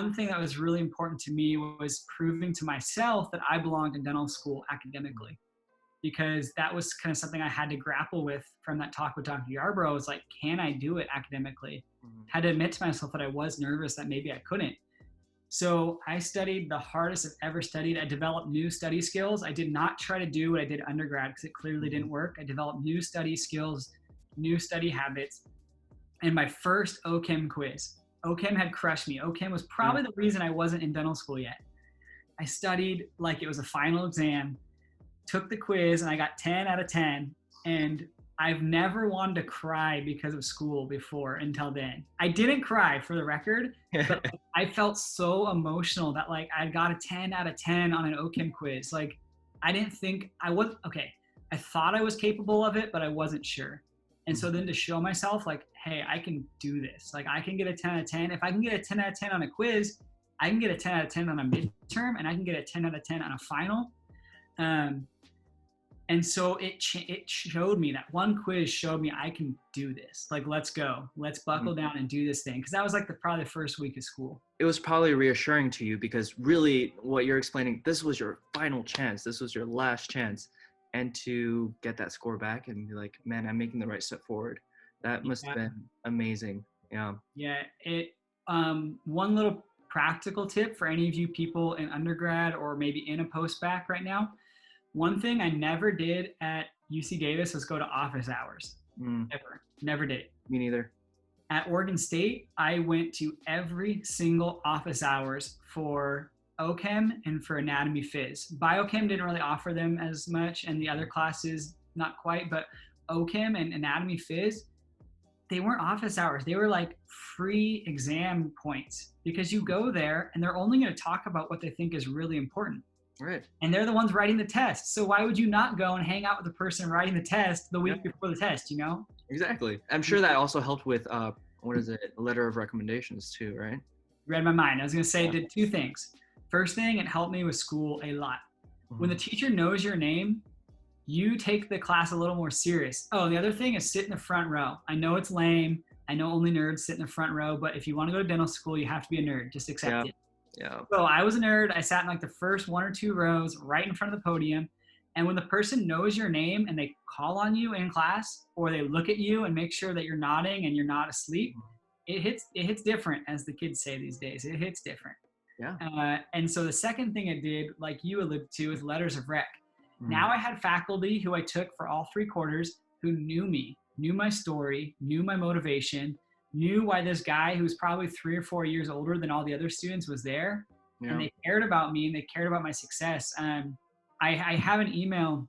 one thing that was really important to me was proving to myself that I belonged in dental school academically, because that was kind of something I had to grapple with from that talk with Dr. Yarbrough. Was like, can I do it academically? Had to admit to myself that I was nervous, that maybe I couldn't. So I studied the hardest I've ever studied. I developed new study skills. I did not try to do what I did undergrad because it clearly didn't work. I developed new study skills, new study habits. And my first OChem quiz, OChem had crushed me. OChem was probably the reason I wasn't in dental school yet. I studied like it was a final exam, took the quiz, and I got 10 out of 10. And I've never wanted to cry because of school before until then. I didn't cry, for the record, but I felt so emotional that like I got a 10 out of 10 on an OChem quiz. Like I didn't think I was, okay, I thought I was capable of it, but I wasn't sure. And so then to show myself like, hey, I can do this. Like I can get a 10 out of 10. If I can get a 10 out of 10 on a quiz, I can get a 10 out of 10 on a midterm, and I can get a 10 out of 10 on a final. And so it showed me, that one quiz showed me I can do this. Like, let's go. Let's buckle down and do this thing. Because that was like probably the first week of school. It was probably reassuring to you because really what you're explaining, this was your final chance. This was your last chance. And to get that score back and be like, man, I'm making the right step forward. That must have been amazing. Yeah. Yeah. One little practical tip for any of you people in undergrad or maybe in a post-bacc right now. One thing I never did at UC Davis was go to office hours. Never did. Me neither. At Oregon State, I went to every single office hours for OChem and for anatomy phys. Biochem didn't really offer them as much, and the other classes not quite, but OChem and anatomy phys, they weren't office hours. They were like free exam points, because you go there and they're only going to talk about what they think is really important. Right. And they're the ones writing the test. So why would you not go and hang out with the person writing the test the week before the test, you know? Exactly. I'm sure that also helped with, a letter of recommendations too, right? You read my mind. I was going to say it did two things. First thing, it helped me with school a lot. When the teacher knows your name, you take the class a little more serious. Oh, and the other thing is sit in the front row. I know it's lame. I know only nerds sit in the front row, but if you want to go to dental school, you have to be a nerd. Just accept it. Yeah. So I was a nerd. I sat in like the first 1 or 2 rows right in front of the podium. And when the person knows your name and they call on you in class, or they look at you and make sure that you're nodding and you're not asleep, it hits different, as the kids say these days. It hits different. Yeah. And so the second thing it did, like you alluded to, is letters of rec. Now I had faculty who I took for all 3 quarters who knew me, knew my story, knew my motivation, knew why this guy who was probably 3 or 4 years older than all the other students was there. And they cared about me and they cared about my success. I have an email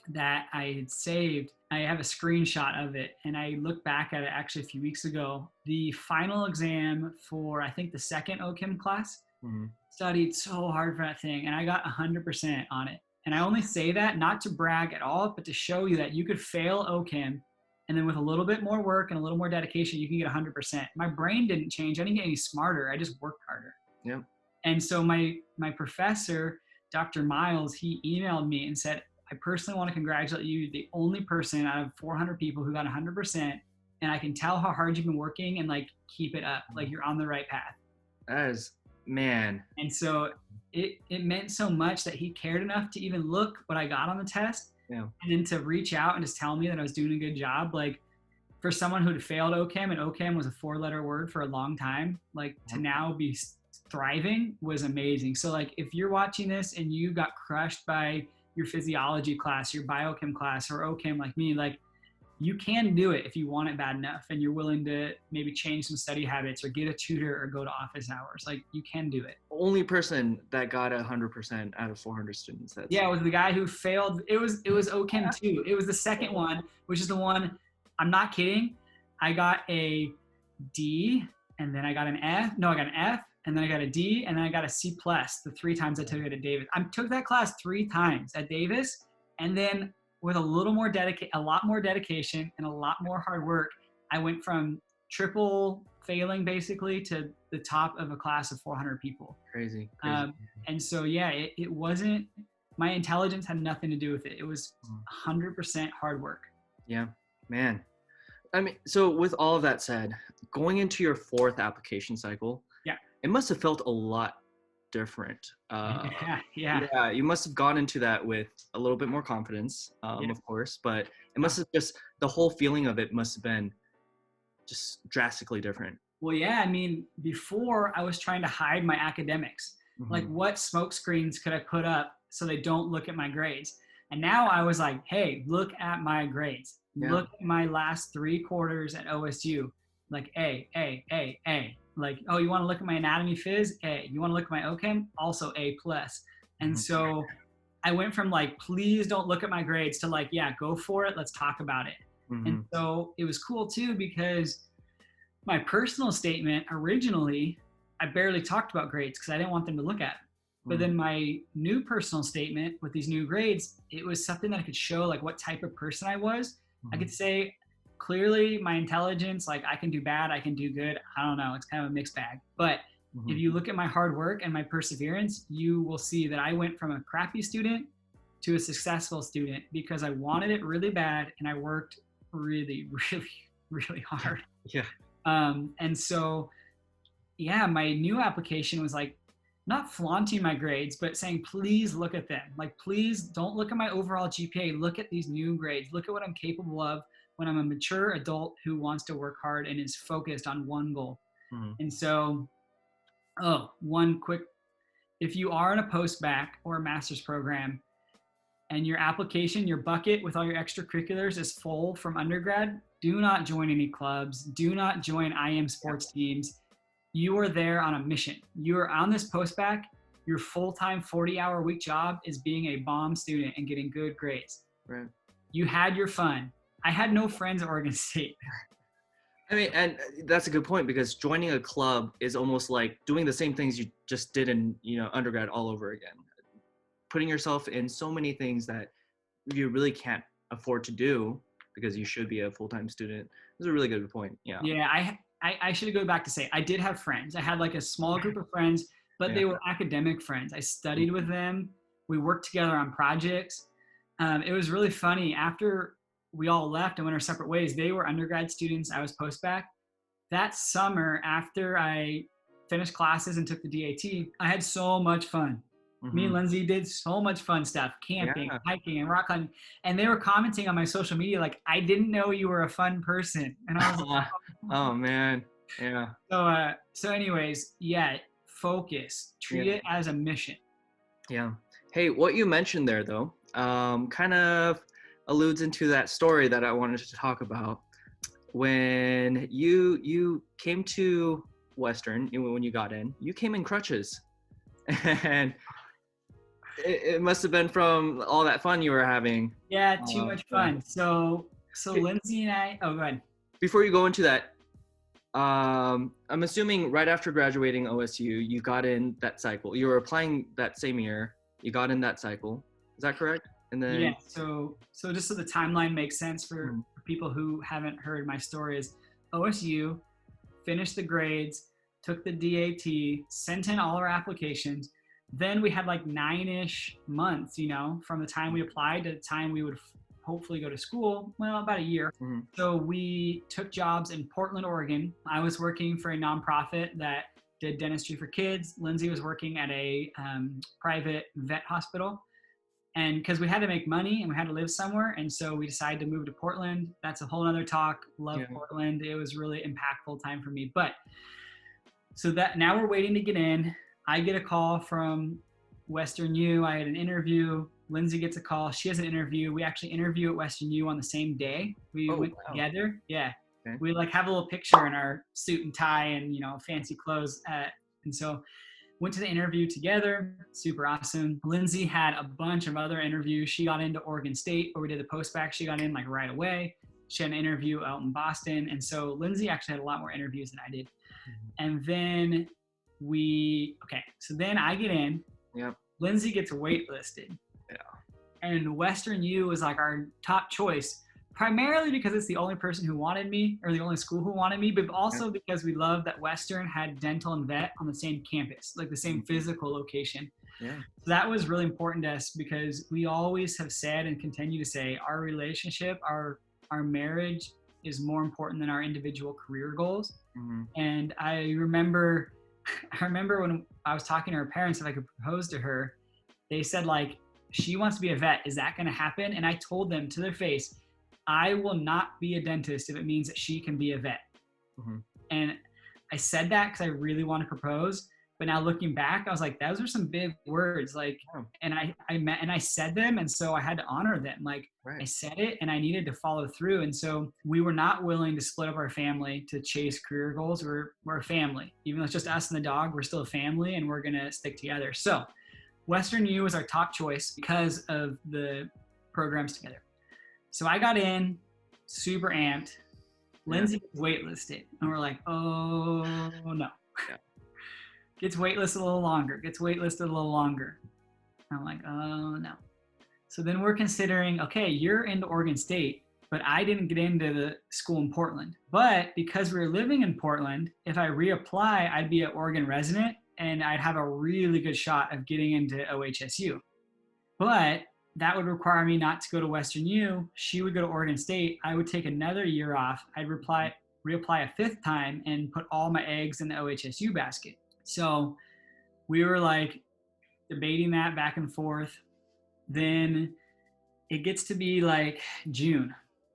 that I had saved. I have a screenshot of it, and I looked back at it actually a few weeks ago. The final exam for, I think, the second OChem class, studied so hard for that thing, and I got 100% on it. And I only say that not to brag at all, but to show you that you could fail OChem, and then with a little bit more work and a little more dedication, you can get 100%. My brain didn't change. I didn't get any smarter. I just worked harder. Yeah. And so my professor, Dr. Miles, he emailed me and said, I personally want to congratulate you. The only person out of 400 people who got 100%. And I can tell how hard you've been working, and like, keep it up. Like, you're on the right path. That is, man. And so it meant so much that he cared enough to even look what I got on the test. Yeah. And then to reach out and just tell me that I was doing a good job. Like, for someone who had failed OChem, and OChem was a 4-letter word for a long time, like to now be thriving was amazing. So like, if you're watching this and you got crushed by your physiology class, your biochem class, or OChem like me, like, you can do it if you want it bad enough and you're willing to maybe change some study habits or get a tutor or go to office hours. Like, you can do it. Only person that got 100% out of 400 students. It was the guy who failed. It was OChem too. It was the second one, which is the one, I'm not kidding. I got a D, and then I got an F. No, I got an F, and then I got a D, and then I got a C+ the 3 times I took it at Davis. I took that class 3 times at Davis, and then with a lot more dedication and a lot more hard work, I went from triple failing basically to the top of a class of 400 people. Crazy. And so, it wasn't, my intelligence had nothing to do with it. It was 100% hard work. Yeah, man. I mean, so with all of that said, going into your 4th application cycle, it must have felt a lot different. Yeah. Yeah, you must have gone into that with a little bit more confidence, Yeah. of course, but it must have just, the whole feeling of it must have been just drastically different. Well, yeah, I mean, before I was trying to hide my academics. Like, Mm-hmm. what smoke screens could I put up so they don't look at my grades? And now I was like, hey, look at my grades. Yeah. Look at my last 3 quarters at OSU. Like, A. Like, oh, you want to look at my anatomy phys? A. You want to look at my OChem? Also A plus. And Mm-hmm. so I went from like, please don't look at my grades to like, yeah, go for it. Let's talk about it. Mm-hmm. And so it was cool too, because my personal statement originally, I barely talked about grades because I didn't want them to look at. But then my new personal statement with these new grades, it was something that I could show like what type of person I was. I could say clearly my intelligence, like I can do bad, I can do good. I don't know. It's kind of a mixed bag. But if you look at my hard work and my perseverance, you will see that I went from a crappy student to a successful student because I wanted it really bad and I worked really, really, really hard. Yeah. And so, yeah, my new application was like not flaunting my grades, but saying, please look at them. Like, please don't look at my overall GPA. Look at these new grades. Look at what I'm capable of when I'm a mature adult who wants to work hard and is focused on one goal. And so, one quick, if you are in a post-bacc or a master's program and your application, your bucket with all your extracurriculars is full from undergrad, do not join any clubs. Do not join IM sports teams. You are there on a mission. You are on this post-bacc. Your full-time 40-hour-a-week job is being a bomb student and getting good grades. Right. You had your fun. I had no friends at Oregon State. I mean, and that's a good point, because joining a club is almost like doing the same things you just did in, undergrad all over again. Putting yourself in so many things that you really can't afford to do because you should be a full-time student. It's a really good point. Yeah. Yeah, I should go back to say I did have friends. I had like a small group of friends, but they were academic friends. I studied with them. We worked together on projects. It was really funny. After we all left and went our separate ways, they were undergrad students. I was post-bacc. That summer, after I finished classes and took the DAT, I had so much fun. Me and Lindsay did so much fun stuff, camping, hiking, and rock climbing. And they were commenting on my social media like, I didn't know you were a fun person. And I was like, oh man, yeah. So anyways, yeah, focus. Treat it as a mission. Yeah. Hey, what you mentioned there, though, kind of alludes into that story that I wanted to talk about. When you came to Western, when you got in, you came in crutches. And it must have been from all that fun you were having. Yeah, too much fun. So Lindsay and I, go ahead. Before you go into that, I'm assuming right after graduating OSU, you got in that cycle. You were applying that same year. You got in that cycle. Is that correct? And then yeah. So just so the timeline makes sense for people who haven't heard my story, is OSU finished the grades, took the DAT, sent in all our applications. Then we had like 9-ish months, from the time we applied to the time we would hopefully go to school. Well, about a year. So we took jobs in Portland, Oregon. I was working for a nonprofit that did dentistry for kids. Lindsay was working at a private vet hospital. And because we had to make money and we had to live somewhere. And so we decided to move to Portland. That's a whole nother talk. Love Portland. It was really impactful time for me. But so that now we're waiting to get in. I get a call from Western U. I had an interview. Lindsay gets a call. She has an interview. We actually interview at Western U on the same day. We went together. Yeah. Okay. We like have a little picture in our suit and tie and, fancy clothes. And so went to the interview together. Super awesome. Lindsay had a bunch of other interviews. She got into Oregon State where we did the post-bacc. She got in like right away. She had an interview out in Boston. And so Lindsay actually had a lot more interviews than I did. And then so then I get in. Yep. Lindsay gets waitlisted. Yeah. And Western U was like our top choice, primarily because it's the only person who wanted me, or the only school who wanted me, but also because we loved that Western had dental and vet on the same campus, like the same physical location. Yeah. So that was really important to us because we always have said and continue to say our relationship, our marriage is more important than our individual career goals. And I remember I remember when I was talking to her parents if I could propose to her, they said like, she wants to be a vet. Is that going to happen? And I told them to their face, I will not be a dentist if it means that she can be a vet. Mm-hmm. And I said that because I really want to propose. But now looking back, I was like, those are some big words. Like, Yeah. and I said them. And so I had to honor them. Like I said it and I needed to follow through. And so we were not willing to split up our family to chase career goals. We're a family. Even though it's just us and the dog, we're still a family and we're going to stick together. So Western U was our top choice because of the programs together. So I got in super amped. Lindsay was waitlisted. And we're like, oh no. Yeah. Gets waitlisted a little longer. Gets waitlisted a little longer. And I'm like, oh no. So then we're considering, okay, you're into Oregon State, but I didn't get into the school in Portland. But because we were living in Portland, if I reapply, I'd be an Oregon resident and I'd have a really good shot of getting into OHSU. But that would require me not to go to Western U. She would go to Oregon State. I would take another year off. I'd reapply a fifth time and put all my eggs in the OHSU basket. So we were like debating that back and forth. Then it gets to be like June.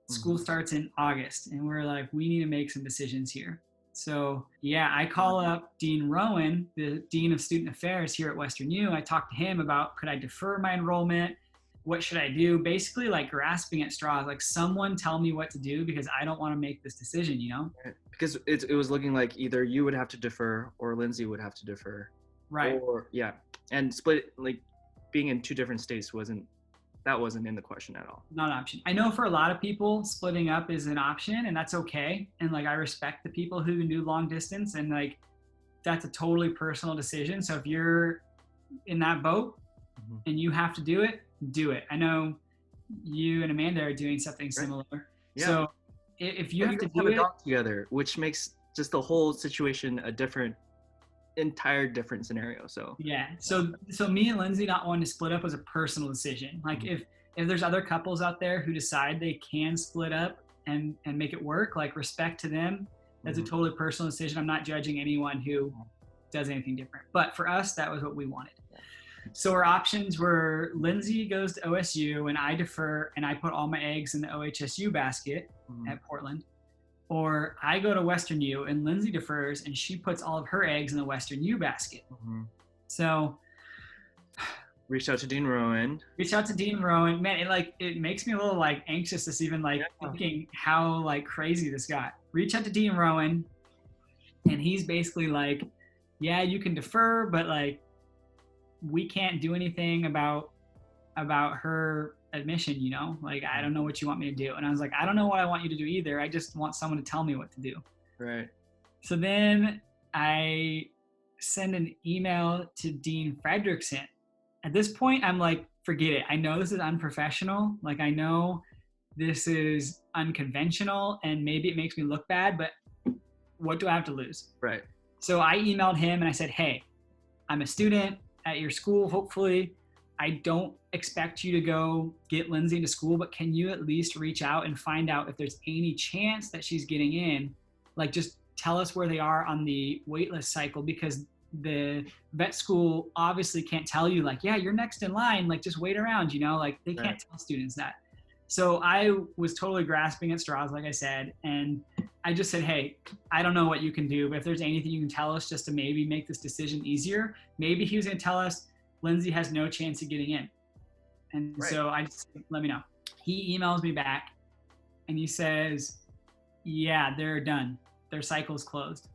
School starts in August and we're like, we need to make some decisions here. So yeah, I call up Dean Rowan, the Dean of Student Affairs here at Western U. I talked to him about, could I defer my enrollment? What should I do? Basically like grasping at straws, like someone tell me what to do because I don't want to make this decision, you know? Because it was looking like either you would have to defer or Lindsay would have to defer. Right. Or yeah. And split, like being in two different states wasn't in the question at all. Not an option. I know for a lot of people, splitting up is an option and that's okay. And like, I respect the people who can do long distance and like, that's a totally personal decision. So if you're in that boat and you have to do it, do it. I know you and Amanda are doing something similar. Yeah. So if you have to do it together, which makes just the whole situation a entire different scenario. So yeah. So me and Lindsay not wanting to split up was a personal decision. Like if there's other couples out there who decide they can split up and make it work, like respect to them. That's a totally personal decision. I'm not judging anyone who does anything different. But for us, that was what we wanted. So our options were Lindsay goes to OSU and I defer and I put all my eggs in the OHSU basket at Portland. Or I go to Western U and Lindsay defers and she puts all of her eggs in the Western U basket. So reach out to Dean Rowan. Man, it makes me a little like anxious just even like thinking how like crazy this got. Reach out to Dean Rowan and he's basically like, yeah, you can defer, but like we can't do anything about her admission, you know, like I don't know what you want me to do. And I was like, I don't know what I want you to do either. I just want someone to tell me what to do. Right. So then I send an email to Dean Fredrickson. At this point, I'm like, forget it. I know this is unprofessional. Like I know this is unconventional and maybe it makes me look bad, but what do I have to lose? Right. So I emailed him and I said, hey, I'm a student at your school, hopefully. I don't expect you to go get Lindsay into school, but can you at least reach out and find out if there's any chance that she's getting in? Like just tell us where they are on the waitlist cycle because the vet school obviously can't tell you like, yeah, you're next in line, like just wait around, you know, like they can't tell students that. So I was totally grasping at straws, like I said, and I just said, hey, I don't know what you can do, but if there's anything you can tell us just to maybe make this decision easier, maybe he was going to tell us Lindsay has no chance of getting in. And so I just let me know. He emails me back and he says, yeah, they're done. Their cycle's closed.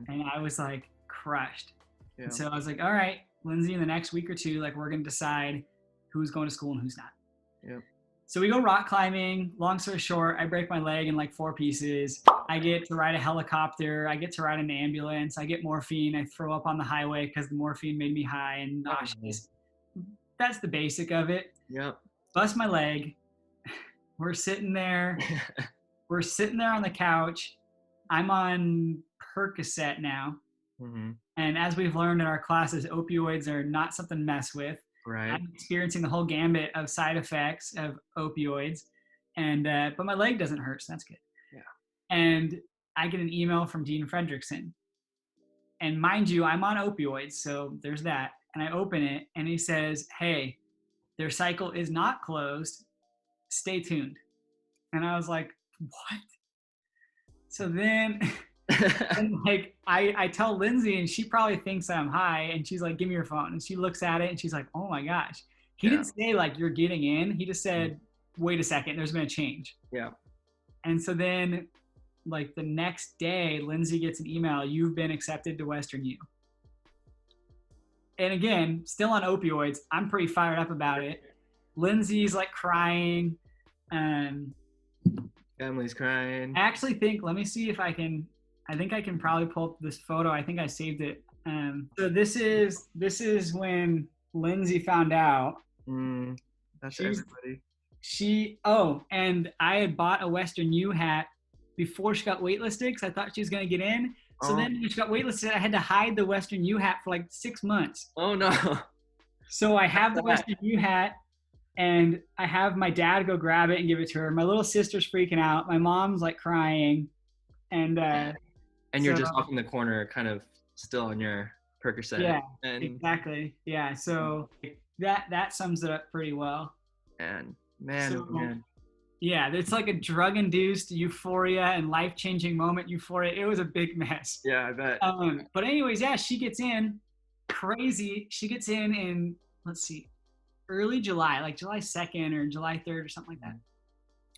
And I was like crushed. Yeah. And so I was like, all right, Lindsay, in the next week or two, like we're going to decide who's going to school and who's not. Yep. So we go rock climbing. Long story short, I break my leg in like 4 pieces. I get to ride a helicopter. I get to ride an ambulance. I get morphine. I throw up on the highway because the morphine made me high and nauseous. That's the basic of it. Yep. Bust my leg. We're sitting there. We're sitting there on the couch. I'm on Percocet now. And as we've learned in our classes, opioids are not something to mess with. Right. I'm experiencing the whole gambit of side effects of opioids, and but my leg doesn't hurt, so that's good. Yeah. And I get an email from Dean Fredrickson. And mind you, I'm on opioids, so there's that. And I open it, and he says, "Hey, their cycle is not closed. Stay tuned." And I was like, "What?" So then, and like I tell Lindsay, and she probably thinks I'm high, and she's like, "Give me your phone." And she looks at it, and she's like, "Oh my gosh." He Yeah. didn't say like you're getting in. He just said, "Wait a second, there's been a change." Yeah. And so then, like the next day, Lindsay gets an email, "You've been accepted to Western U." And again, still on opioids. I'm pretty fired up about it. Lindsay's like crying. Um, Family's crying. I actually think, let me see if I can, I think I can probably pull up this photo. I think I saved it. So this is when Lindsay found out. That's She's, everybody. and I had bought a Western U hat before she got waitlisted because I thought she was going to get in. So then when she got waitlisted, I had to hide the Western U hat for like 6 months. Oh no. So I have the Western U hat, and I have my dad go grab it and give it to her. My little sister's freaking out. My mom's like crying. And you're just off in the corner, kind of still on your Percocet. Yeah, and exactly. Yeah, so that sums it up pretty well. Man. Yeah, it's like a drug-induced euphoria and life-changing moment euphoria. It was a big mess. Yeah, I bet. But anyways, yeah, she gets in. Crazy. She gets in, let's see, early July, like July 2nd or July 3rd or something like that.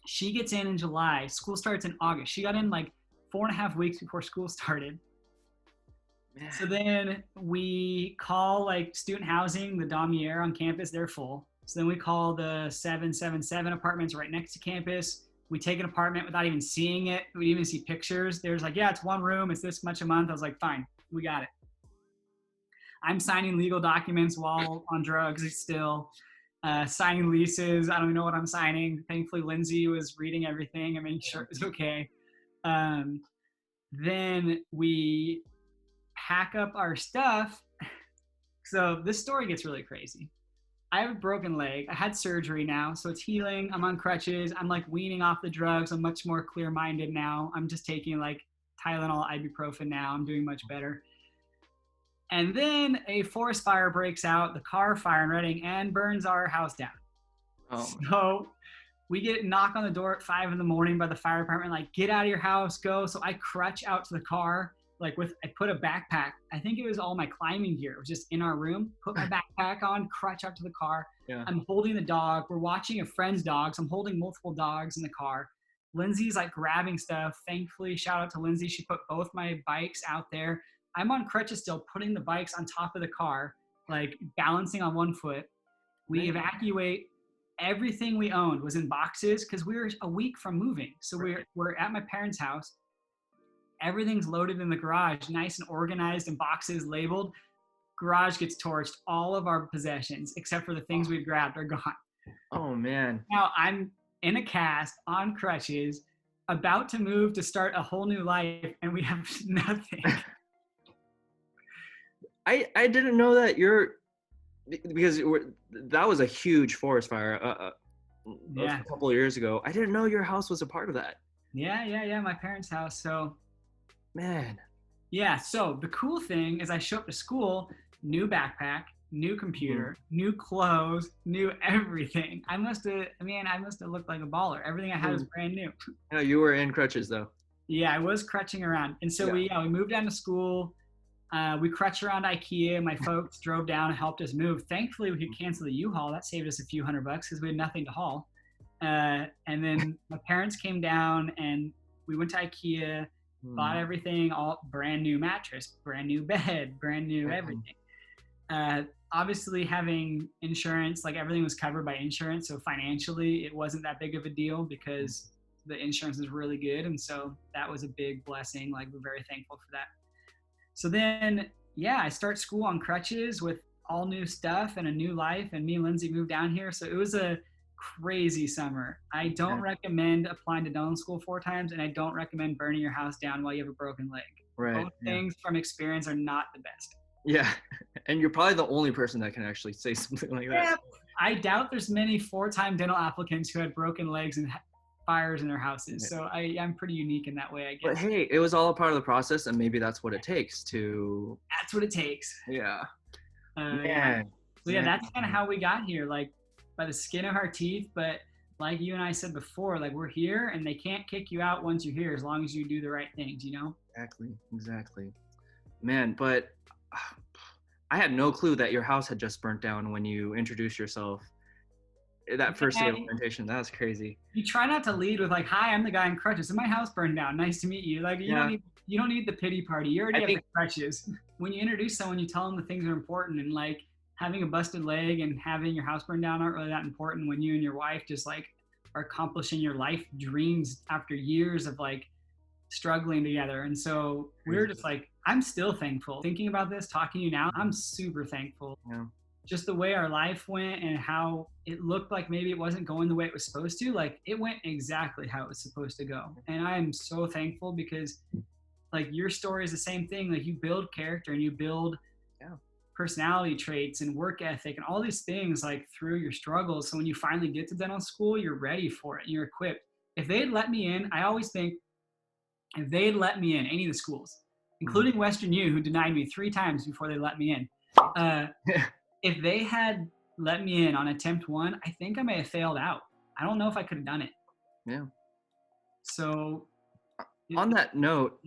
She gets in July. School starts in August. She got in like 4.5 weeks before school started. Man. So then we call like student housing, the Damier on campus, they're full. So then we call the 777 apartments right next to campus. We take an apartment without even seeing it. We even see pictures. There's like, yeah, it's one room. It's this much a month. I was like, fine, we got it. I'm signing legal documents while on drugs still, signing leases. I don't even know what I'm signing. Thankfully, Lindsay was reading everything and making sure it was okay. Then we pack up our stuff. So this story gets really crazy. I have a broken leg. I had surgery now, so it's healing. I'm on crutches. I'm like weaning off the drugs. I'm much more clear-minded now. I'm just taking like Tylenol, ibuprofen now. I'm doing much better. And then a forest fire breaks out, the car fire in Reading, and burns our house down. So we get a knock on the door at 5 a.m. by the fire department, like, get out of your house, go. So I crutch out to the car, I put a backpack. I think it was all my climbing gear. It was just in our room. Put my backpack on, crutch out to the car. Yeah. I'm holding the dog. We're watching a friend's dog. So I'm holding multiple dogs in the car. Lindsay's like grabbing stuff. Thankfully, shout out to Lindsay. She put both my bikes out there. I'm on crutches still, putting the bikes on top of the car, like balancing on one foot. We evacuate. Everything we owned was in boxes because we were a week from moving. So we're at my parents' house. Everything's loaded in the garage, nice and organized in boxes, labeled. Garage gets torched. All of our possessions, except for the things we grabbed, are gone. Oh, man. Now I'm in a cast, on crutches, about to move to start a whole new life, and we have nothing. I didn't know that because that was a huge forest fire a couple of years ago. I didn't know your house was a part of that. Yeah, my parents' house. So, man. Yeah, so the cool thing is I show up to school, new backpack, new computer, new clothes, new everything. I must have looked like a baller. Everything I had was brand new. No, you were in crutches though. Yeah, I was crutching around. And so we moved down to school. We crutched around IKEA. My folks drove down and helped us move. Thankfully, we could cancel the U-Haul. That saved us a few $100 because we had nothing to haul. And then my parents came down and we went to IKEA, bought everything, all brand new mattress, brand new bed, brand new everything. Obviously having insurance, like everything was covered by insurance. So financially it wasn't that big of a deal because the insurance is really good. And so that was a big blessing. Like we're very thankful for that. So then, I start school on crutches with all new stuff and a new life. And me and Lindsay moved down here. So it was a crazy summer. I don't recommend applying to dental school 4 times. And I don't recommend burning your house down while you have a broken leg. Right. Both things from experience are not the best. Yeah. And you're probably the only person that can actually say something like that. Yeah. I doubt there's many 4-time dental applicants who had broken legs and fires in their houses. So I'm pretty unique in that way, I guess. But hey, it was all a part of the process, and maybe that's what it takes to. That's what it takes. Yeah. Yeah. So yeah, that's kind of how we got here, like by the skin of our teeth. But like you and I said before, like we're here, and they can't kick you out once you're here as long as you do the right things, you know? Exactly. Man, but I had no clue that your house had just burnt down when you introduced yourself. That first day of orientation, that was crazy. You try not to lead with like, "Hi, I'm the guy in Crutches, and my house burned down. Nice to meet you." Like you don't need the pity party. You already have the crutches. When you introduce someone, you tell them the things are important, and like having a busted leg and having your house burned down aren't really that important when you and your wife just like are accomplishing your life dreams after years of like struggling together. And so we're just like, I'm still thankful. Thinking about this, talking to you now, I'm super thankful. Yeah. Just the way our life went and how it looked like maybe it wasn't going the way it was supposed to, like it went exactly how it was supposed to go. And I am so thankful because like your story is the same thing. Like you build character and you build personality traits and work ethic and all these things like through your struggles. So when you finally get to dental school, you're ready for it. You're equipped. If they had let me in, I always think if they had let me in any of the schools, including Western U, who denied me 3 times before they let me in, if they had let me in on attempt 1, I think I may have failed out. I don't know if I could have done it. Yeah. So on that note,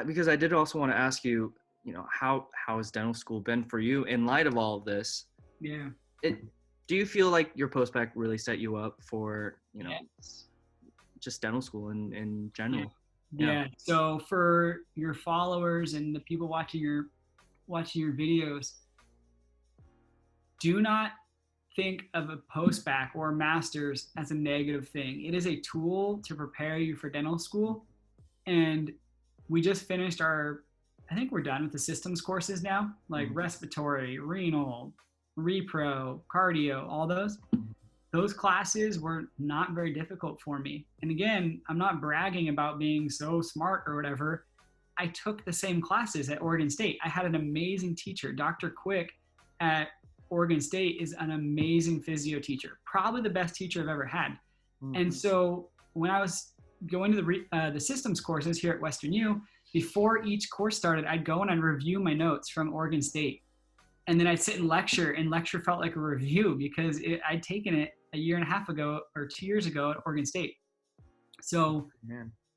because I did also want to ask you, how has dental school been for you in light of all of this? Yeah. Do you feel like your post-bacc really set you up for, just dental school in general? Yeah. So for your followers and the people watching your videos, do not think of a post-bacc or a master's as a negative thing. It is a tool to prepare you for dental school. And we just finished I think we're done with the systems courses now, like respiratory, renal, repro, cardio, all those. Those classes were not very difficult for me. And again, I'm not bragging about being so smart or whatever. I took the same classes at Oregon State. I had an amazing teacher. Dr. Quick at Oregon State is an amazing physio teacher, probably the best teacher I've ever had. And so when I was going to the systems courses here at Western U, before each course started, I'd go and I'd review my notes from Oregon State. And then I'd sit and lecture felt like a review because I'd taken it a year and a half ago or 2 years ago at Oregon State. So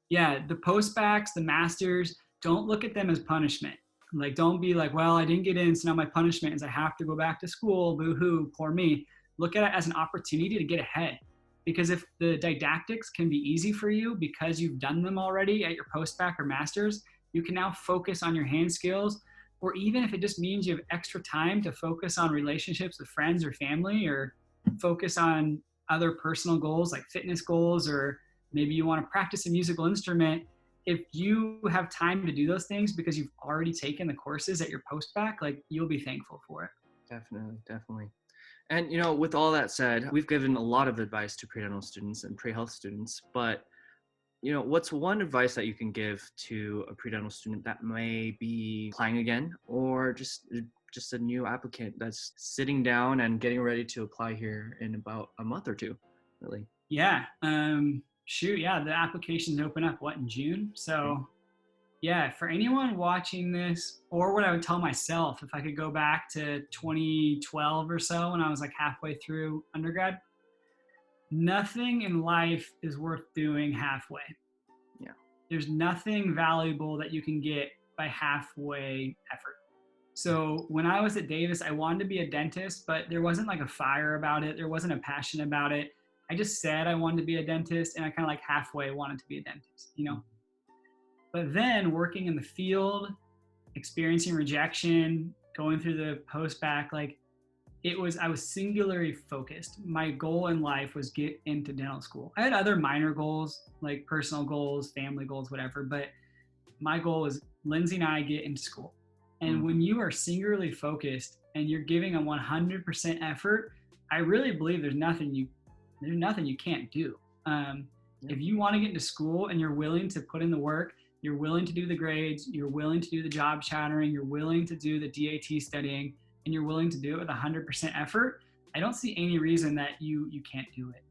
the post-baccs, the masters, don't look at them as punishment. Like, don't be like, well, I didn't get in, so now my punishment is I have to go back to school, boo-hoo, poor me. Look at it as an opportunity to get ahead. Because if the didactics can be easy for you because you've done them already at your post-bacc or masters, you can now focus on your hand skills. Or even if it just means you have extra time to focus on relationships with friends or family, or focus on other personal goals like fitness goals, or maybe you want to practice a musical instrument. If you have time to do those things because you've already taken the courses at your post-bacc, like you'll be thankful for it. Definitely. And, with all that said, we've given a lot of advice to pre-dental students and pre-health students, but, what's one advice that you can give to a pre-dental student that may be applying again, or just a new applicant that's sitting down and getting ready to apply here in about a month or 2, really? Yeah. The applications open up, in June? So for anyone watching this, or what I would tell myself if I could go back to 2012 or so when I was like halfway through undergrad, nothing in life is worth doing halfway. Yeah. There's nothing valuable that you can get by halfway effort. So when I was at Davis, I wanted to be a dentist, but there wasn't like a fire about it. There wasn't a passion about it. I just said I wanted to be a dentist, and I kind of like halfway wanted to be a dentist, But then working in the field, experiencing rejection, going through the post-bacc, I was singularly focused. My goal in life was get into dental school. I had other minor goals, like personal goals, family goals, whatever, but my goal was Lindsay and I get into school. And when you are singularly focused and you're giving a 100% effort, I really believe there's nothing you can't do. If you want to get into school and you're willing to put in the work, you're willing to do the grades, you're willing to do the job shadowing, you're willing to do the DAT studying, and you're willing to do it with 100% effort, I don't see any reason that you can't do it.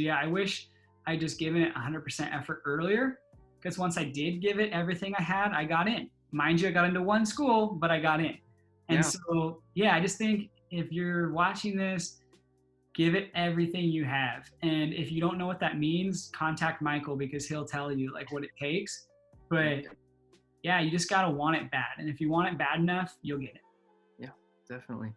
I wish I just given it 100% effort earlier, because once I did give it everything I had, I got in. Mind you, I got into one school, but I got in. And Yeah. so, yeah, I just think if you're watching this, give it everything you have. And if you don't know what that means, contact Michael, because he'll tell you like what it takes. But yeah, you just gotta want it bad. And if you want it bad enough, you'll get it. Yeah, definitely.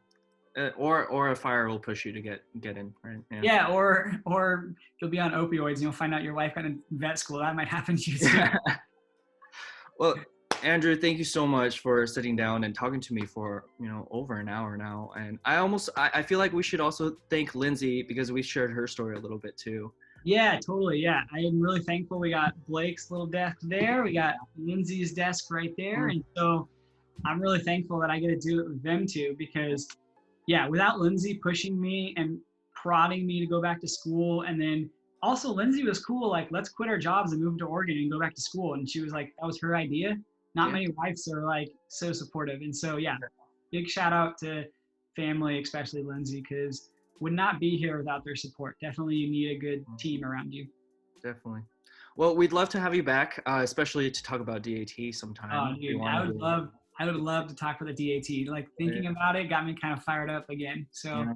Or a fire will push you to get in, right? Yeah, or you'll be on opioids and you'll find out your wife got in vet school. That might happen to you too. Well, Andrew, thank you so much for sitting down and talking to me for, over an hour now. And I feel like we should also thank Lindsay, because we shared her story a little bit too. Yeah, totally. Yeah, I am really thankful. We got Blake's little desk there. We got Lindsay's desk right there. And so I'm really thankful that I get to do it with them too, because yeah, without Lindsay pushing me and prodding me to go back to school, and then also Lindsay was cool, like, let's quit our jobs and move to Oregon and go back to school. And she was like, that was her idea. Not many wives are like so supportive. And so, yeah, big shout out to family, especially Lindsay, because would not be here without their support. Definitely you need a good team around you. Definitely. Well, we'd love to have you back, especially to talk about DAT sometime. Oh, dude, I would love to talk about the DAT. Like, thinking about it got me kind of fired up again. So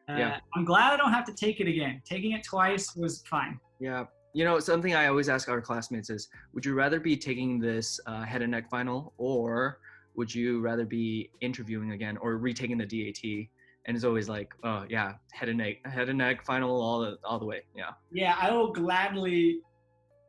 I'm glad I don't have to take it again. Taking it twice was fine. Yeah. Something I always ask our classmates is, would you rather be taking this head and neck final, or would you rather be interviewing again or retaking the DAT? And it's always like, oh yeah, head and neck final all the way. Yeah. Yeah, I will gladly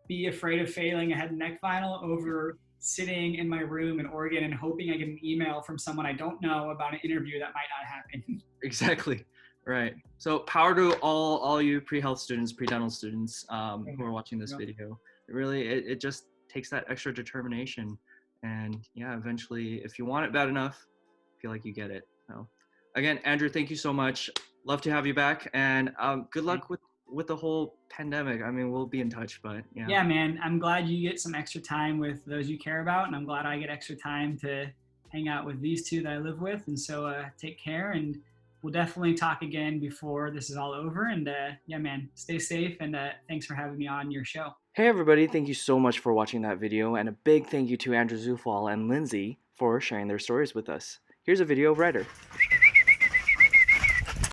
be afraid of failing a head and neck final over sitting in my room in Oregon and hoping I get an email from someone I don't know about an interview that might not happen. Exactly. Right. So power to all you pre-health students, pre-dental students who are watching this video. It just takes that extra determination. And yeah, eventually, if you want it bad enough, I feel like you get it. So again, Andrew, thank you so much. Love to have you back. And good luck with the whole pandemic. I mean, we'll be in touch, but yeah. Yeah, man. I'm glad you get some extra time with those you care about. And I'm glad I get extra time to hang out with these two that I live with. And so take care, and we'll definitely talk again before this is all over. And yeah, man, stay safe. And thanks for having me on your show. Hey, everybody. Thank you so much for watching that video. And a big thank you to Andrew Zufall and Lindsay for sharing their stories with us. Here's a video writer.